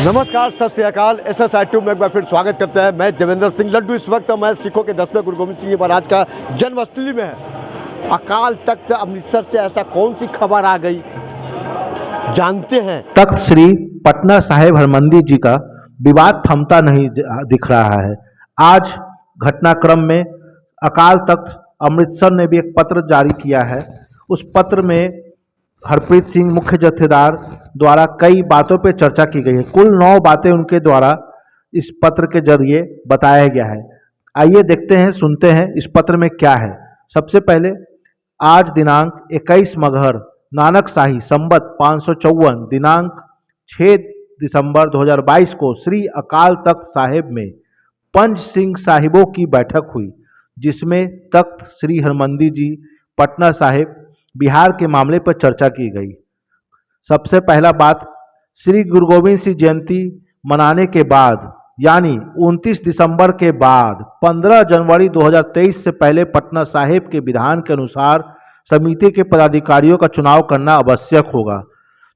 नमस्कार, सत श्री अकाल। SSI ट्यूब में एक बार फिर स्वागत करते हैं। मैं देवेंद्र सिंह लड्डू। इस वक्त मैं सिखों के 10वें गुरु गोविंद सिंह जी महाराज का जन्मस्थली में है। अकाल तख्त अमृतसर से ऐसा कौन सी खबर आ गई, जानते हैं। तख्त श्री पटना साहिब हरमंदिर जी का विवाद थमता नहीं दिख रहा है। आज घटनाक्रम में अकाल तख्त अमृतसर ने भी एक पत्र जारी किया है। उस पत्र में हरप्रीत सिंह मुख्य जत्थेदार द्वारा कई बातों पर चर्चा की गई है। कुल 9 बातें उनके द्वारा इस पत्र के जरिए बताया गया है। आइए देखते हैं, सुनते हैं इस पत्र में क्या है। सबसे पहले, आज दिनांक 21 मगहर नानक शाही संवत 554 दिनांक 6 दिसंबर 2022 को श्री अकाल तख्त साहिब में पंच सिंह साहिबों की बैठक हुई, जिसमें तख्त श्री हरमंदिर जी पटना साहिब बिहार के मामले पर चर्चा की गई। सबसे पहला बात, श्री गुरु गोविंद सिंह जयंती मनाने के बाद यानी 29 दिसंबर के बाद 15 जनवरी 2023 से पहले पटना साहिब के विधान के अनुसार समिति के पदाधिकारियों का चुनाव करना आवश्यक होगा।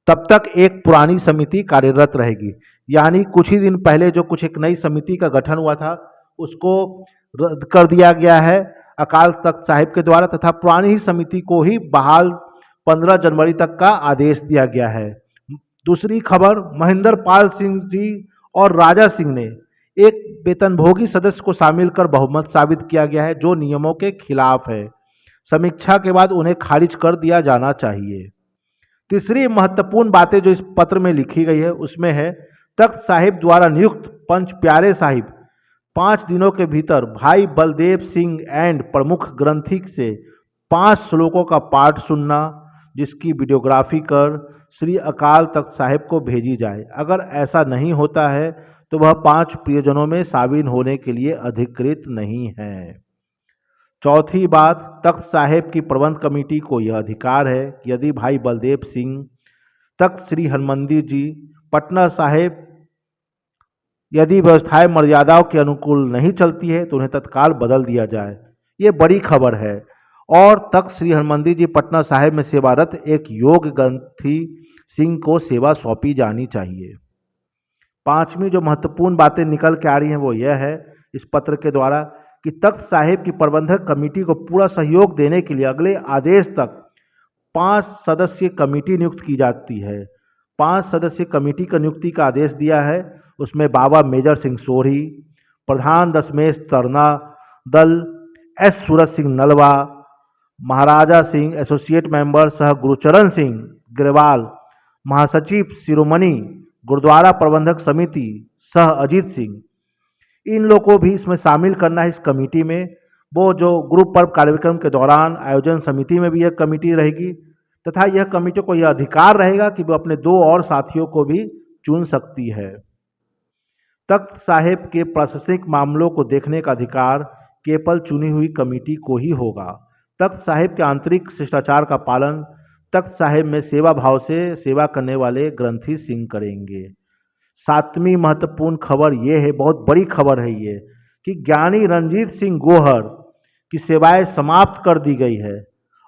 तब तक एक पुरानी समिति कार्यरत रहेगी। यानी कुछ ही दिन पहले जो एक नई समिति का गठन हुआ था, उसको रद्द कर दिया गया है अकाल तख्त साहिब के द्वारा, तथा पुरानी ही समिति को ही बहाल 15 जनवरी तक का आदेश दिया गया है। दूसरी खबर, महेंद्र पाल सिंह जी और राजा सिंह ने एक वेतनभोगी सदस्य को शामिल कर बहुमत साबित किया गया है, जो नियमों के खिलाफ है। समीक्षा के बाद उन्हें खारिज कर दिया जाना चाहिए। तीसरी महत्वपूर्ण बातें जो इस पत्र में लिखी गई है, उसमें है तख्त साहिब द्वारा नियुक्त पंच प्यारे साहिब 5 दिनों के भीतर भाई बलदेव सिंह एंड प्रमुख ग्रंथी से 5 श्लोकों का पाठ सुनना, जिसकी वीडियोग्राफी कर श्री अकाल तख्त साहिब को भेजी जाए। अगर ऐसा नहीं होता है तो वह 5 प्रियजनों में शामिल होने के लिए अधिकृत नहीं है। चौथी बात, तख्त साहिब की प्रबंध कमेटी को यह अधिकार है कि यदि भाई बलदेव सिंह तख्त श्री हरमंदिर जी पटना साहिब यदि व्यवस्थाएं मर्यादाओं के अनुकूल नहीं चलती है तो उन्हें तत्काल बदल दिया जाए। ये बड़ी खबर है। और तख्त श्री हरमंदिर जी पटना साहिब में सेवारत एक योग ग्रंथी सिंह को सेवा सौंपी जानी चाहिए। पांचवी जो महत्वपूर्ण बातें निकल के आ रही हैं वो यह है इस पत्र के द्वारा कि तख्त साहिब की प्रबंधक कमेटी को पूरा सहयोग देने के लिए अगले आदेश तक 5 सदस्यीय कमेटी नियुक्त की जाती है। 5 सदस्यीय कमेटी का नियुक्ति का आदेश दिया है। उसमें बाबा मेजर सिंह सोढ़ी, प्रधान दशमेश तरना दल, S सूरज सिंह नलवा, महाराजा सिंह एसोसिएट मेंबर सह गुरुचरण सिंह ग्रेवाल, महासचिव शिरोमणि गुरुद्वारा प्रबंधक समिति सह अजीत सिंह, इन लोगों को भी इसमें शामिल करना है इस कमेटी में। वो जो गुरु पर्व कार्यक्रम के दौरान आयोजन समिति में भी यह कमेटी रहेगी, तथा यह कमेटी को यह अधिकार रहेगा कि वो अपने 2 और साथियों को भी चुन सकती है। तख्त साहिब के प्रशासनिक मामलों को देखने का अधिकार केवल चुनी हुई कमेटी को ही होगा। तख्त साहिब के आंतरिक शिष्टाचार का पालन तख्त साहिब में सेवा भाव से सेवा करने वाले ग्रंथी सिंह करेंगे। 7वीं महत्वपूर्ण खबर यह है, बहुत बड़ी खबर है ये, कि ज्ञानी रंजीत सिंह गोहर की सेवाएं समाप्त कर दी गई है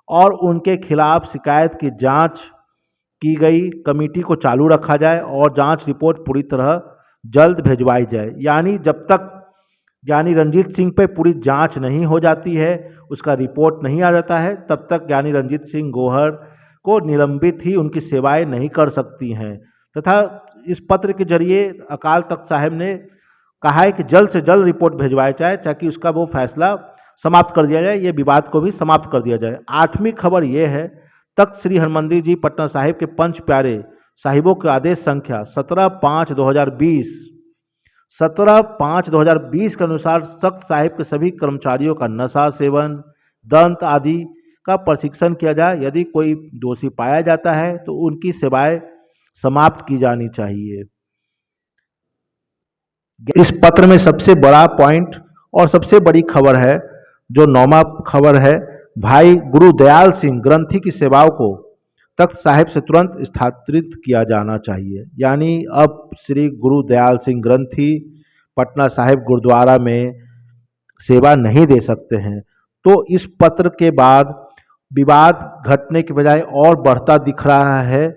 और उनके खिलाफ शिकायत की जांच की गई। कमेटी को चालू रखा जाए और जांच रिपोर्ट पूरी तरह जल्द भिजवाई जाए। यानी जब तक ज्ञानी रंजीत सिंह पे पूरी जांच नहीं हो जाती है, उसका रिपोर्ट नहीं आ जाता है, तब तक ज्ञानी रंजीत सिंह गोहर को निलंबित ही उनकी सेवाएं नहीं कर सकती हैं। तथा इस पत्र के जरिए अकाल तख्त साहिब ने कहा है कि जल्द से जल्द रिपोर्ट भिजवाया जाए ताकि उसका वो फैसला समाप्त कर दिया जाए, ये विवाद को भी समाप्त कर दिया जाए। 8वीं खबर ये है, तख्त श्री हरमंदिर जी पटना साहिब के पंच प्यारे साहिबों के आदेश संख्या 17/5/2020 के अनुसार तख्त साहिब के सभी कर्मचारियों का नशा सेवन, दंत आदि का प्रशिक्षण किया जाए। यदि कोई दोषी पाया जाता है तो उनकी सेवाएं समाप्त की जानी चाहिए। इस पत्र में सबसे बड़ा पॉइंट और सबसे बड़ी खबर है, जो 9वां खबर है, भाई गुरु दयाल सिंह ग्रंथी की सेवाओं को तख्त साहिब से तुरंत स्थानांतरित किया जाना चाहिए। यानी अब श्री गुरु दयाल सिंह ग्रंथी पटना साहिब गुरुद्वारा में सेवा नहीं दे सकते हैं। तो इस पत्र के बाद विवाद घटने के बजाय और बढ़ता दिख रहा है